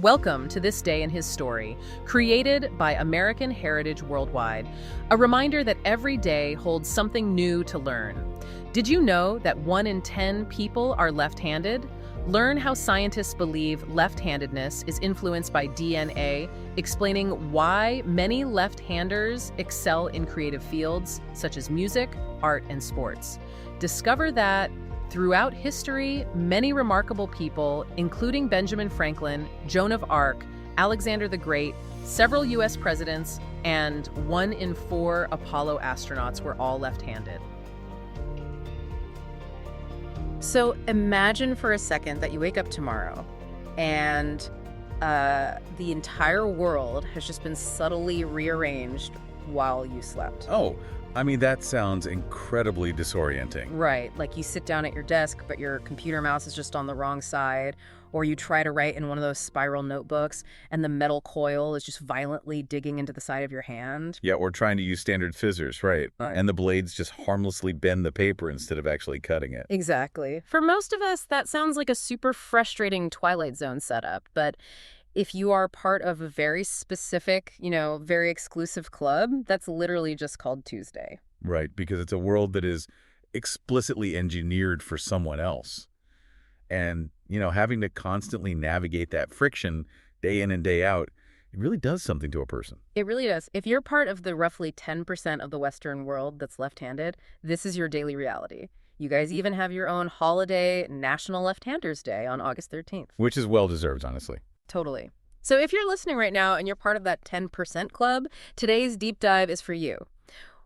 Welcome to This Day in His Story, created by American Heritage Worldwide, a reminder that every day holds something new to learn. Did you know that 1 in 10 people are left-handed? Learn how scientists believe left-handedness is influenced by DNA, explaining why many left-handers excel in creative fields such as music, art, and sports. Discover that throughout history, many remarkable people, including Benjamin Franklin, Joan of Arc, Alexander the Great, several U.S. presidents, and 1 in 4 Apollo astronauts were all left-handed. So imagine for a second that you wake up tomorrow and the entire world has just been subtly rearranged while you slept. Oh, I mean, that sounds incredibly disorienting. Right, like you sit down at your desk, but your computer mouse is just on the wrong side, or you try to write in one of those spiral notebooks, and the metal coil is just violently digging into the side of your hand. Yeah, or trying to use standard scissors, right? And the blades just harmlessly bend the paper instead of actually cutting it. Exactly. For most of us, that sounds like a super frustrating Twilight Zone setup, but if you are part of a very specific, very exclusive club, that's literally just called Tuesday. Right, because it's a world that is explicitly engineered for someone else. And, having to constantly navigate that friction day in and day out, it really does something to a person. It really does. If you're part of the roughly 10% of the Western world that's left-handed, this is your daily reality. You guys even have your own holiday, National Left-Handers Day on August 13th. Which is well-deserved, honestly. Totally. So if you're listening right now and you're part of that 10% club, today's deep dive is for you.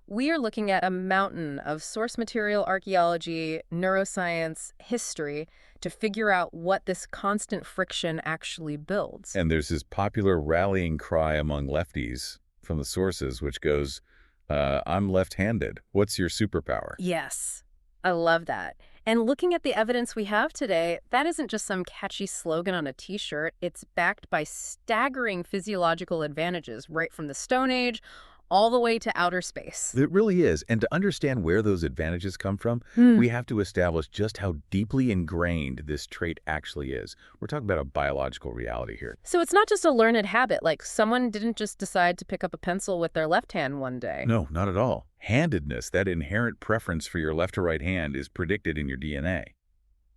We are looking at a mountain of source material archaeology, neuroscience, history to figure out what this constant friction actually builds. And there's this popular rallying cry among lefties from the sources, which goes, I'm left-handed. What's your superpower? Yes, I love that. And looking at the evidence we have today, that isn't just some catchy slogan on a t-shirt. It's backed by staggering physiological advantages right from the Stone Age all the way to outer space. It really is. And to understand where those advantages come from, we have to establish just how deeply ingrained this trait actually is. We're talking about a biological reality here. So it's not just a learned habit, like someone didn't just decide to pick up a pencil with their left hand one day. No, not at all. Handedness, that inherent preference for your left or right hand, is predicted in your DNA.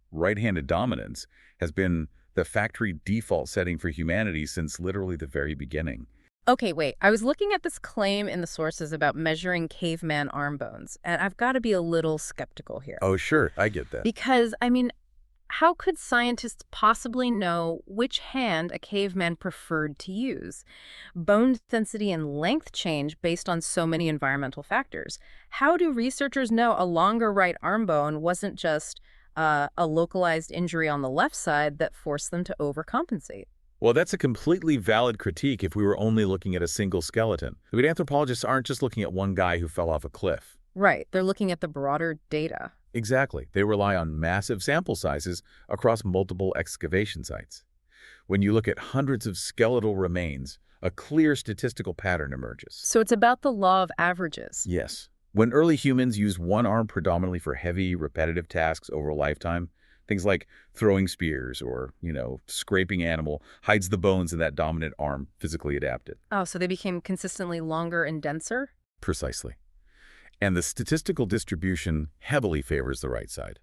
Right-handed dominance has been the factory default setting for humanity since literally the very beginning. Okay, wait. I was looking at this claim in the sources about measuring caveman arm bones, and I've got to be a little skeptical here. Oh, sure. I get that. Because, how could scientists possibly know which hand a caveman preferred to use? Bone density and length change based on so many environmental factors. How do researchers know a longer right arm bone wasn't just a localized injury on the left side that forced them to overcompensate? Well, that's a completely valid critique if we were only looking at a single skeleton. But anthropologists aren't just looking at one guy who fell off a cliff. Right. They're looking at the broader data. Exactly. They rely on massive sample sizes across multiple excavation sites. When you look at hundreds of skeletal remains, a clear statistical pattern emerges. So it's about the law of averages. Yes. When early humans used one arm predominantly for heavy, repetitive tasks over a lifetime, things like throwing spears or, scraping animal, hides the bones in that dominant arm physically adapted. Oh, so they became consistently longer and denser? Precisely. And the statistical distribution heavily favors the right side.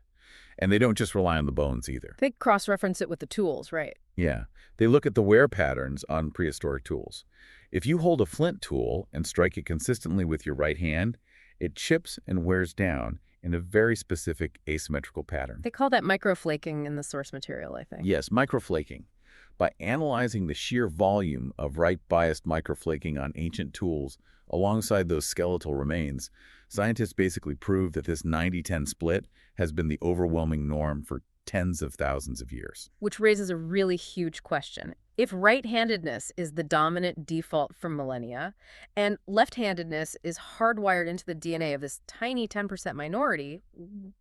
And they don't just rely on the bones either. They cross-reference it with the tools, right? Yeah. They look at the wear patterns on prehistoric tools. If you hold a flint tool and strike it consistently with your right hand, it chips and wears down in a very specific asymmetrical pattern. They call that microflaking in the source material, I think. Yes, microflaking. By analyzing the sheer volume of right-biased microflaking on ancient tools alongside those skeletal remains, scientists basically prove that this 90-10 split has been the overwhelming norm for tens of thousands of years. Which raises a really huge question. If right-handedness is the dominant default for millennia, and left-handedness is hardwired into the DNA of this tiny 10% minority,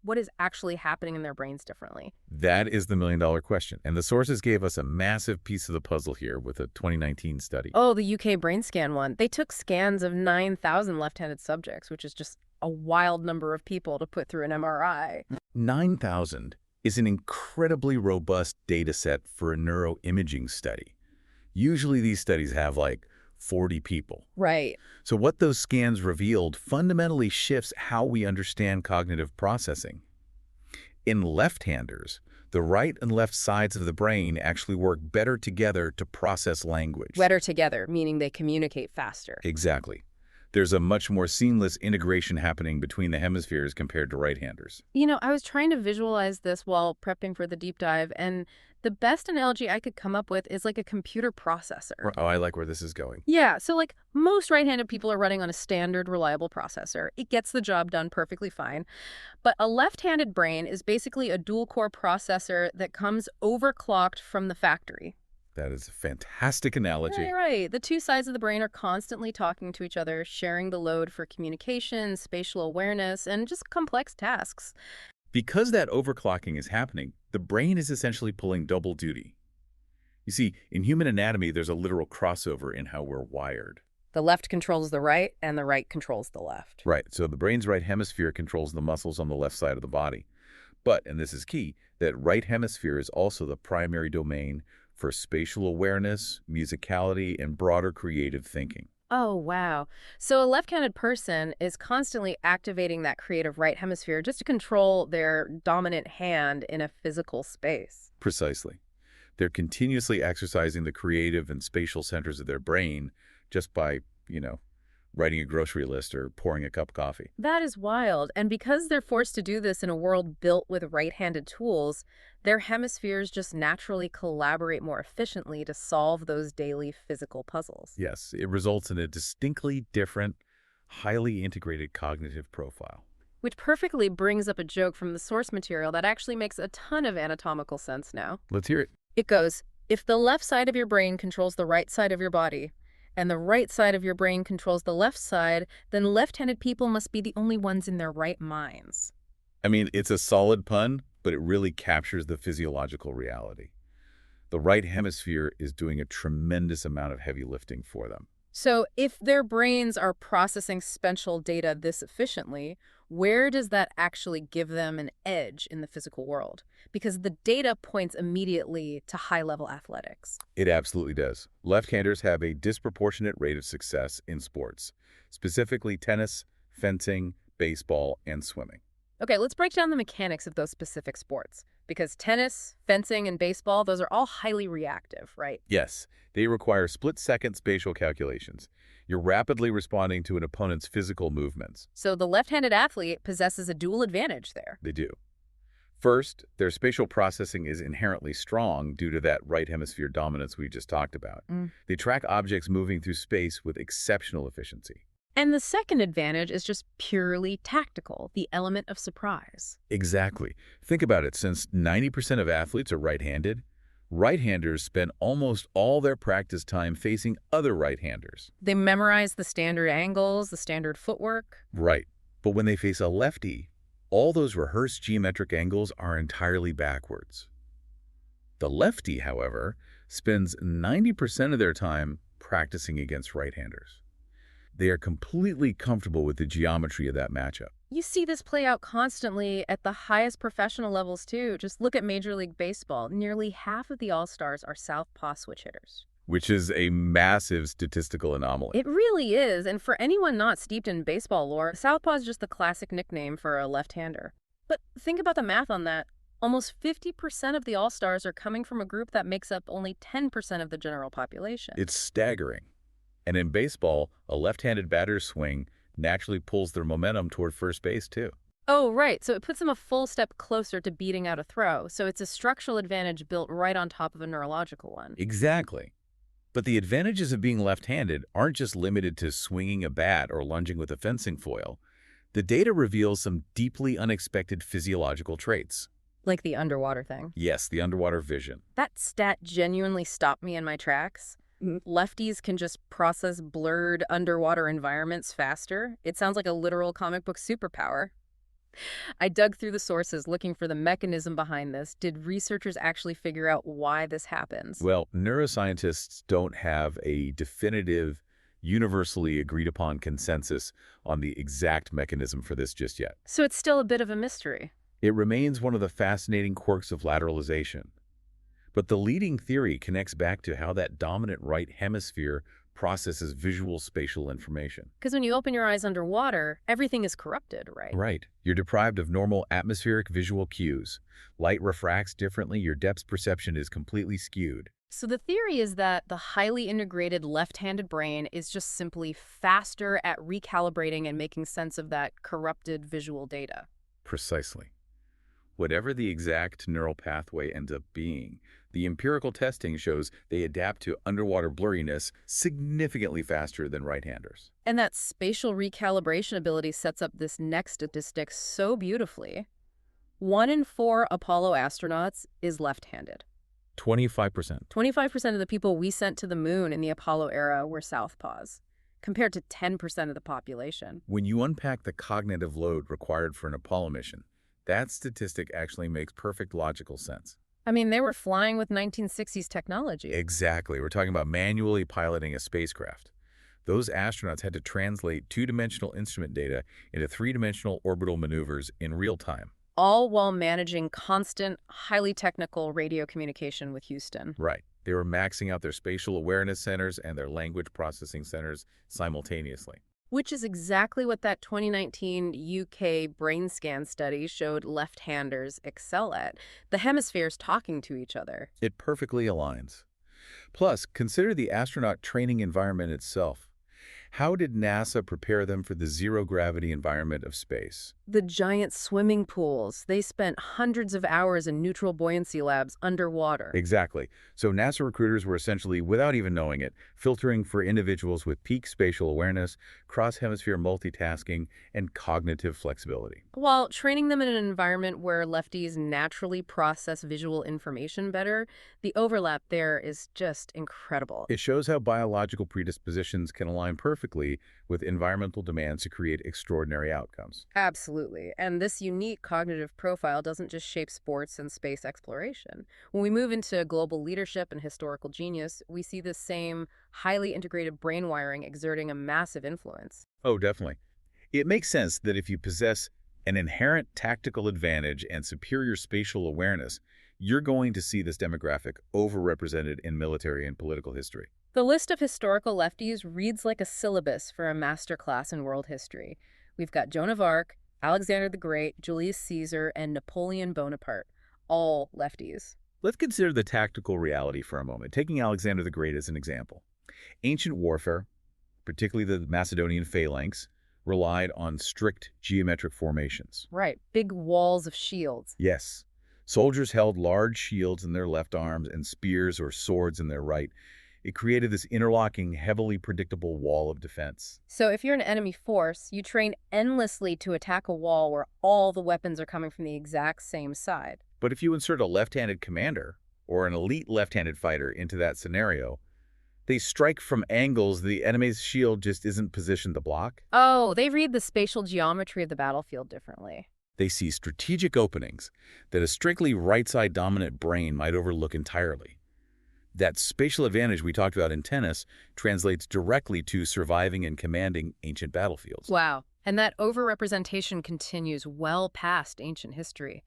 what is actually happening in their brains differently? That is the million-dollar question. And the sources gave us a massive piece of the puzzle here with a 2019 study. Oh, the UK brain scan one. They took scans of 9,000 left-handed subjects, which is just a wild number of people to put through an MRI. 9,000 is an incredibly robust data set for a neuroimaging study. Usually these studies have like 40 people. Right. So what those scans revealed fundamentally shifts how we understand cognitive processing. In left-handers, the right and left sides of the brain actually work better together to process language. Better together, meaning they communicate faster. Exactly. There's a much more seamless integration happening between the hemispheres compared to right-handers. I was trying to visualize this while prepping for the deep dive, and the best analogy I could come up with is like a computer processor. Oh, I like where this is going. Yeah, so like most right-handed people are running on a standard, reliable processor. It gets the job done perfectly fine. But a left-handed brain is basically a dual-core processor that comes overclocked from the factory. That is a fantastic analogy. Right. The two sides of the brain are constantly talking to each other, sharing the load for communication, spatial awareness, and just complex tasks. Because that overclocking is happening, the brain is essentially pulling double duty. You see, in human anatomy, there's a literal crossover in how we're wired. The left controls the right, and the right controls the left. Right, so the brain's right hemisphere controls the muscles on the left side of the body. But, and this is key, that right hemisphere is also the primary domain for spatial awareness, musicality, and broader creative thinking. Oh, wow. So a left-handed person is constantly activating that creative right hemisphere just to control their dominant hand in a physical space. Precisely. They're continuously exercising the creative and spatial centers of their brain just by, writing a grocery list or pouring a cup of coffee. That is wild. And because they're forced to do this in a world built with right-handed tools, their hemispheres just naturally collaborate more efficiently to solve those daily physical puzzles. Yes, it results in a distinctly different, highly integrated cognitive profile. Which perfectly brings up a joke from the source material that actually makes a ton of anatomical sense now. Let's hear it. It goes, if the left side of your brain controls the right side of your body, and the right side of your brain controls the left side, then left-handed people must be the only ones in their right minds. I mean, it's a solid pun, but it really captures the physiological reality. The right hemisphere is doing a tremendous amount of heavy lifting for them. So if their brains are processing spatial data this efficiently, where does that actually give them an edge in the physical world? Because the data points immediately to high-level athletics. It absolutely does. Left-handers have a disproportionate rate of success in sports, specifically tennis, fencing, baseball, and swimming. Okay, let's break down the mechanics of those specific sports. Because tennis, fencing, and baseball, those are all highly reactive, right? Yes, they require split-second spatial calculations. You're rapidly responding to an opponent's physical movements. So the left-handed athlete possesses a dual advantage there. They do. First, their spatial processing is inherently strong due to that right hemisphere dominance we just talked about. They track objects moving through space with exceptional efficiency. And the second advantage is just purely tactical, the element of surprise. Exactly. Think about it. Since 90% of athletes are right-handed, right-handers spend almost all their practice time facing other right-handers. They memorize the standard angles, the standard footwork. Right. But when they face a lefty, all those rehearsed geometric angles are entirely backwards. The lefty, however, spends 90% of their time practicing against right-handers. They are completely comfortable with the geometry of that matchup. You see this play out constantly at the highest professional levels, too. Just look at Major League Baseball. Nearly half of the All-Stars are southpaw switch hitters. Which is a massive statistical anomaly. It really is. And for anyone not steeped in baseball lore, southpaw is just the classic nickname for a left-hander. But think about the math on that. Almost 50% of the All-Stars are coming from a group that makes up only 10% of the general population. It's staggering. And in baseball, a left-handed batter's swing naturally pulls their momentum toward first base, too. Oh, right. So it puts them a full step closer to beating out a throw. So it's a structural advantage built right on top of a neurological one. Exactly. But the advantages of being left-handed aren't just limited to swinging a bat or lunging with a fencing foil. The data reveals some deeply unexpected physiological traits. Like the underwater thing. Yes, the underwater vision. That stat genuinely stopped me in my tracks. Lefties can just process blurred underwater environments faster. It sounds like a literal comic book superpower. I dug through the sources looking for the mechanism behind this. Did researchers actually figure out why this happens? Well, neuroscientists don't have a definitive, universally agreed upon consensus on the exact mechanism for this just yet. So it's still a bit of a mystery. It remains one of the fascinating quirks of lateralization. But the leading theory connects back to how that dominant right hemisphere processes visual spatial information. Because when you open your eyes underwater, everything is corrupted, right? Right. You're deprived of normal atmospheric visual cues. Light refracts differently, your depth perception is completely skewed. So the theory is that the highly integrated left-handed brain is just simply faster at recalibrating and making sense of that corrupted visual data. Precisely. Whatever the exact neural pathway ends up being, the empirical testing shows they adapt to underwater blurriness significantly faster than right-handers. And that spatial recalibration ability sets up this next statistic so beautifully. 1 in 4 Apollo astronauts is left-handed. 25%. 25% of the people we sent to the moon in the Apollo era were southpaws, compared to 10% of the population. When you unpack the cognitive load required for an Apollo mission, that statistic actually makes perfect logical sense. I mean, they were flying with 1960s technology. Exactly. We're talking about manually piloting a spacecraft. Those astronauts had to translate two-dimensional instrument data into three-dimensional orbital maneuvers in real time. All while managing constant, highly technical radio communication with Houston. Right. They were maxing out their spatial awareness centers and their language processing centers simultaneously. Which is exactly what that 2019 UK brain scan study showed left-handers excel at. The hemispheres talking to each other. It perfectly aligns. Plus, consider the astronaut training environment itself. How did NASA prepare them for the zero-gravity environment of space? The giant swimming pools. They spent hundreds of hours in neutral buoyancy labs underwater. Exactly. So NASA recruiters were essentially, without even knowing it, filtering for individuals with peak spatial awareness, cross-hemisphere multitasking, and cognitive flexibility. While training them in an environment where lefties naturally process visual information better, the overlap there is just incredible. It shows how biological predispositions can align perfectly with environmental demands to create extraordinary outcomes. Absolutely. And this unique cognitive profile doesn't just shape sports and space exploration. When we move into global leadership and historical genius, we see this same highly integrated brain wiring exerting a massive influence. Oh, definitely. It makes sense that if you possess an inherent tactical advantage and superior spatial awareness, you're going to see this demographic overrepresented in military and political history. The list of historical lefties reads like a syllabus for a masterclass in world history. We've got Joan of Arc, Alexander the Great, Julius Caesar, and Napoleon Bonaparte, all lefties. Let's consider the tactical reality for a moment, taking Alexander the Great as an example. Ancient warfare, particularly the Macedonian phalanx, relied on strict geometric formations. Right, big walls of shields. Yes. Soldiers held large shields in their left arms and spears or swords in their right. It created this interlocking, heavily predictable wall of defense. So if you're an enemy force, you train endlessly to attack a wall where all the weapons are coming from the exact same side. But if you insert a left-handed commander or an elite left-handed fighter into that scenario, they strike from angles the enemy's shield just isn't positioned to block. Oh, they read the spatial geometry of the battlefield differently. They see strategic openings that a strictly right-side dominant brain might overlook entirely. That spatial advantage we talked about in tennis translates directly to surviving and commanding ancient battlefields. Wow. And that overrepresentation continues well past ancient history.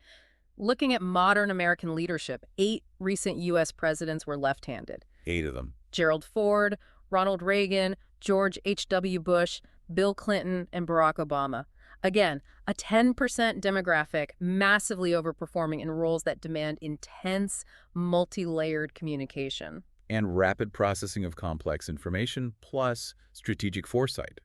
Looking at modern American leadership, 8 recent U.S. presidents were left-handed. 8 of them. Gerald Ford, Ronald Reagan, George H.W. Bush, Bill Clinton, and Barack Obama. Again, a 10% demographic massively overperforming in roles that demand intense, multi-layered communication. And rapid processing of complex information plus strategic foresight.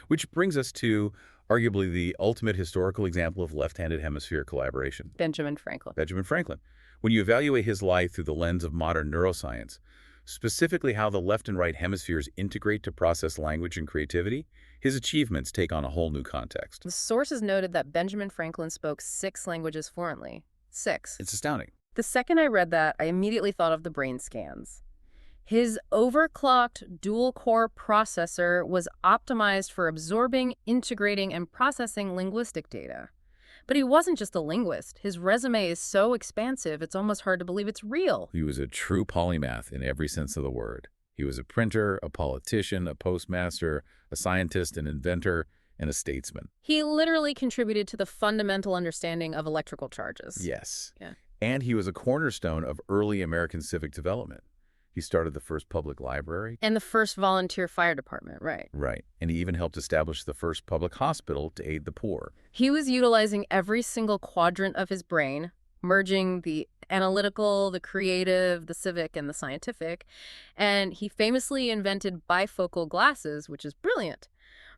Which brings us to arguably the ultimate historical example of left-handed hemisphere collaboration. Benjamin Franklin. Benjamin Franklin. When you evaluate his life through the lens of modern neuroscience, specifically how the left and right hemispheres integrate to process language and creativity, his achievements take on a whole new context. The sources noted that Benjamin Franklin spoke 6 languages fluently. 6. It's astounding. The second I read that, I immediately thought of the brain scans. His overclocked dual-core processor was optimized for absorbing, integrating, and processing linguistic data. But he wasn't just a linguist. His resume is so expansive, it's almost hard to believe it's real. He was a true polymath in every sense of the word. He was a printer, a politician, a postmaster, a scientist, an inventor, and a statesman. He literally contributed to the fundamental understanding of electrical charges. Yes. Yeah. And he was a cornerstone of early American civic development. He started the first public library. And the first volunteer fire department, right. Right. And he even helped establish the first public hospital to aid the poor. He was utilizing every single quadrant of his brain, merging the analytical, the creative, the civic, and the scientific. And he famously invented bifocal glasses, which is brilliant.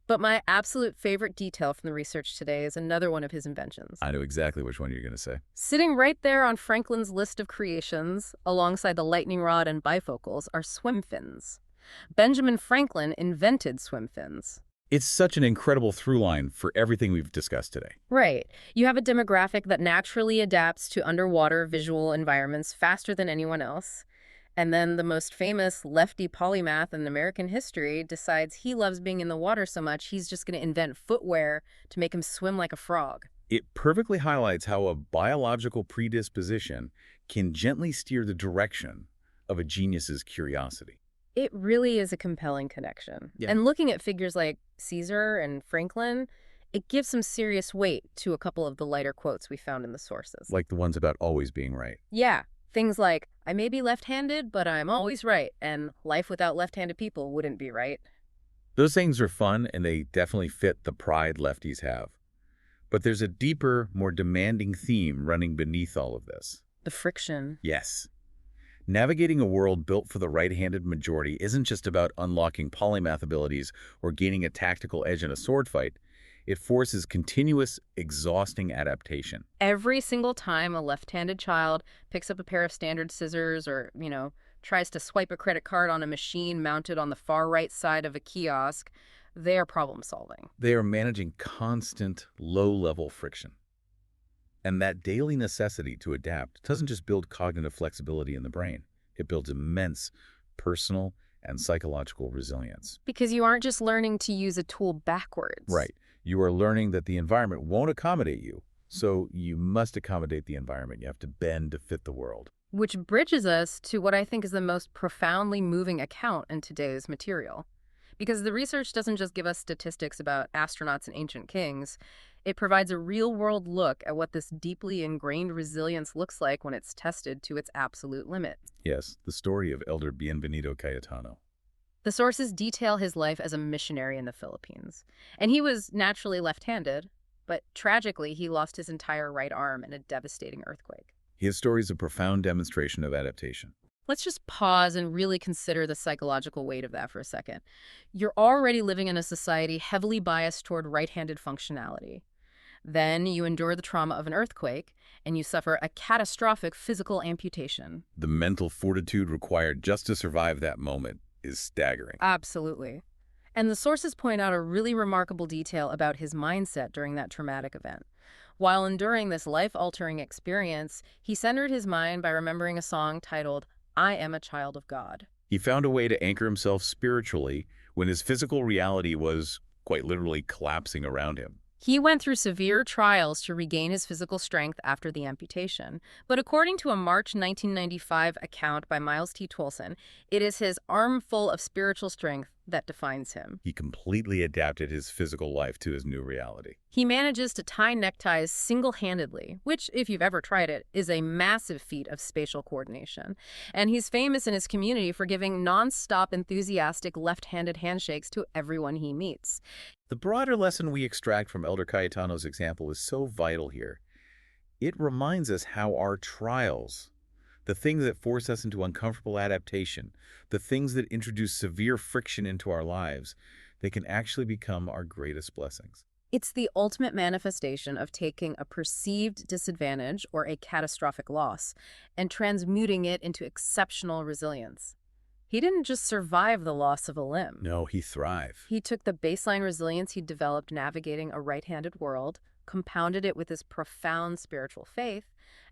But my absolute favorite detail from the research today is another one of his inventions. I know exactly which one you're going to say. Sitting right there on Franklin's list of creations, alongside the lightning rod and bifocals, are swim fins. Benjamin Franklin invented swim fins. It's such an incredible through line for everything we've discussed today. Right. You have a demographic that naturally adapts to underwater visual environments faster than anyone else. And then the most famous lefty polymath in American history decides he loves being in the water so much he's just going to invent footwear to make him swim like a frog. It perfectly highlights how a biological predisposition can gently steer the direction of a genius's curiosity. It really is a compelling connection. Yeah. And looking at figures like Caesar and Franklin, it gives some serious weight to a couple of the lighter quotes we found in the sources. Like the ones about always being right. Yeah. Things like, I may be left-handed, but I'm always right, and life without left-handed people wouldn't be right. Those things are fun, and they definitely fit the pride lefties have. But there's a deeper, more demanding theme running beneath all of this. The friction. Yes. Navigating a world built for the right-handed majority isn't just about unlocking polymath abilities or gaining a tactical edge in a sword fight. It forces continuous, exhausting adaptation. Every single time a left-handed child picks up a pair of standard scissors or, tries to swipe a credit card on a machine mounted on the far right side of a kiosk, they are problem solving. They are managing constant, low-level friction. And that daily necessity to adapt doesn't just build cognitive flexibility in the brain. It builds immense personal and psychological resilience. Because you aren't just learning to use a tool backwards. Right. You are learning that the environment won't accommodate you, so you must accommodate the environment. You have to bend to fit the world. Which bridges us to what I think is the most profoundly moving account in today's material. Because the research doesn't just give us statistics about astronauts and ancient kings. It provides a real-world look at what this deeply ingrained resilience looks like when it's tested to its absolute limit. Yes, the story of Elder Bienvenido Cayetano. The sources detail his life as a missionary in the Philippines. And he was naturally left-handed, but tragically he lost his entire right arm in a devastating earthquake. His story is a profound demonstration of adaptation. Let's just pause and really consider the psychological weight of that for a second. You're already living in a society heavily biased toward right-handed functionality. Then you endure the trauma of an earthquake, and you suffer a catastrophic physical amputation. The mental fortitude required just to survive that moment is staggering. Absolutely. And the sources point out a really remarkable detail about his mindset during that traumatic event. While enduring this life-altering experience, he centered his mind by remembering a song titled, I Am a Child of God. He found a way to anchor himself spiritually when his physical reality was, quite literally, collapsing around him. He went through severe trials to regain his physical strength after the amputation, but according to a March 1995 account by Miles T. Toulson, it is his armful of spiritual strength that defines him. He completely adapted his physical life to his new reality. He manages to tie neckties single-handedly, which, if you've ever tried it, is a massive feat of spatial coordination. And he's famous in his community for giving non-stop enthusiastic left-handed handshakes to everyone he meets. The broader lesson we extract from Elder Cayetano's example is so vital here. It reminds us how our trials, the things that force us into uncomfortable adaptation, the things that introduce severe friction into our lives, they can actually become our greatest blessings. It's the ultimate manifestation of taking a perceived disadvantage or a catastrophic loss and transmuting it into exceptional resilience. He didn't just survive the loss of a limb. No, he thrived. He took the baseline resilience he'd developed navigating a right-handed world, compounded it with his profound spiritual faith,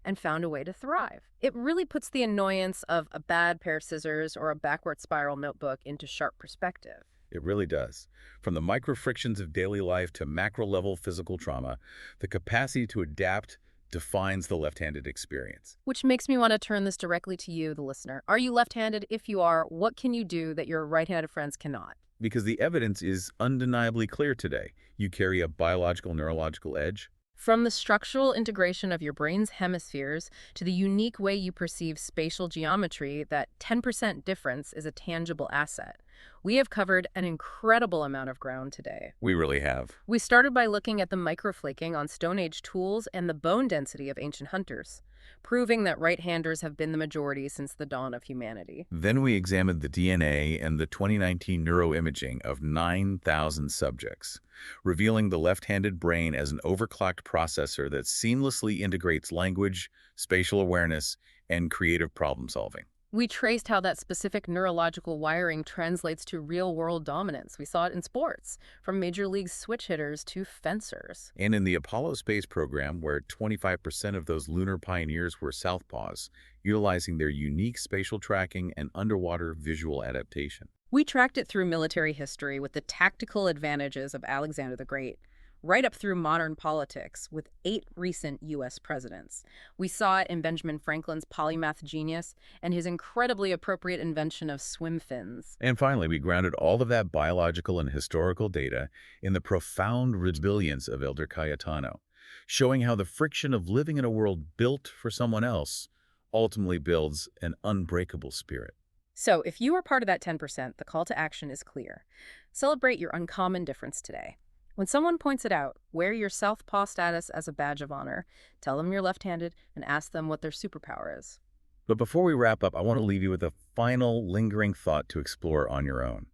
and found a way to thrive. It really puts the annoyance of a bad pair of scissors or a backward spiral notebook into sharp perspective. It really does. From the micro frictions of daily life to macro-level physical trauma, the capacity to adapt defines the left-handed experience. Which makes me want to turn this directly to you, the listener. Are you left-handed? If you are, what can you do that your right-handed friends cannot? Because the evidence is undeniably clear today. You carry a biological, neurological edge. From the structural integration of your brain's hemispheres to the unique way you perceive spatial geometry, that 10% difference is a tangible asset. We have covered an incredible amount of ground today. We really have. We started by looking at the microflaking on Stone Age tools and the bone density of ancient hunters, proving that right-handers have been the majority since the dawn of humanity. Then we examined the DNA and the 2019 neuroimaging of 9,000 subjects, revealing the left-handed brain as an overclocked processor that seamlessly integrates language, spatial awareness, and creative problem-solving. We traced how that specific neurological wiring translates to real-world dominance. We saw it in sports, from major league switch hitters to fencers. And in the Apollo space program, where 25% of those lunar pioneers were southpaws, utilizing their unique spatial tracking and underwater visual adaptation. We tracked it through military history with the tactical advantages of Alexander the Great, right up through modern politics with 8 recent U.S. presidents. We saw it in Benjamin Franklin's polymath genius and his incredibly appropriate invention of swim fins. And finally, we grounded all of that biological and historical data in the profound resilience of Elder Cayetano, showing how the friction of living in a world built for someone else ultimately builds an unbreakable spirit. So if you are part of that 10%, the call to action is clear. Celebrate your uncommon difference today. When someone points it out, wear your southpaw status as a badge of honor. Tell them you're left-handed and ask them what their superpower is. But before we wrap up, I want to leave you with a final lingering thought to explore on your own.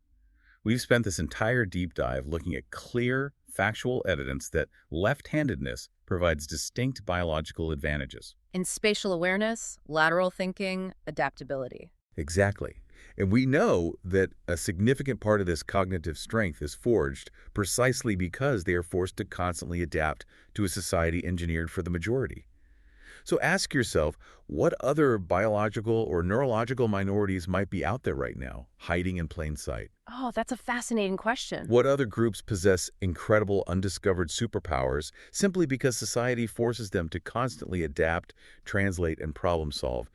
We've spent this entire deep dive looking at clear, factual evidence that left-handedness provides distinct biological advantages. In spatial awareness, lateral thinking, adaptability. Exactly. And we know that a significant part of this cognitive strength is forged precisely because they are forced to constantly adapt to a society engineered for the majority. So ask yourself, what other biological or neurological minorities might be out there right now, hiding in plain sight? Oh, that's a fascinating question. What other groups possess incredible undiscovered superpowers simply because society forces them to constantly adapt, translate, and problem solve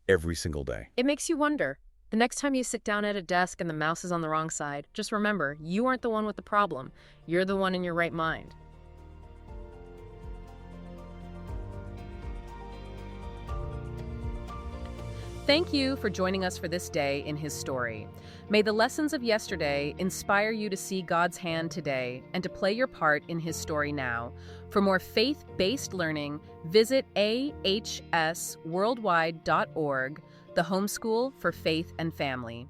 every single day? It makes you wonder. The next time you sit down at a desk and the mouse is on the wrong side, just remember, you aren't the one with the problem. You're the one in your right mind. Thank you for joining us for this day in His story. May the lessons of yesterday inspire you to see God's hand today and to play your part in His story now. For more faith-based learning, visit ahsworldwide.org, the homeschool for faith and family.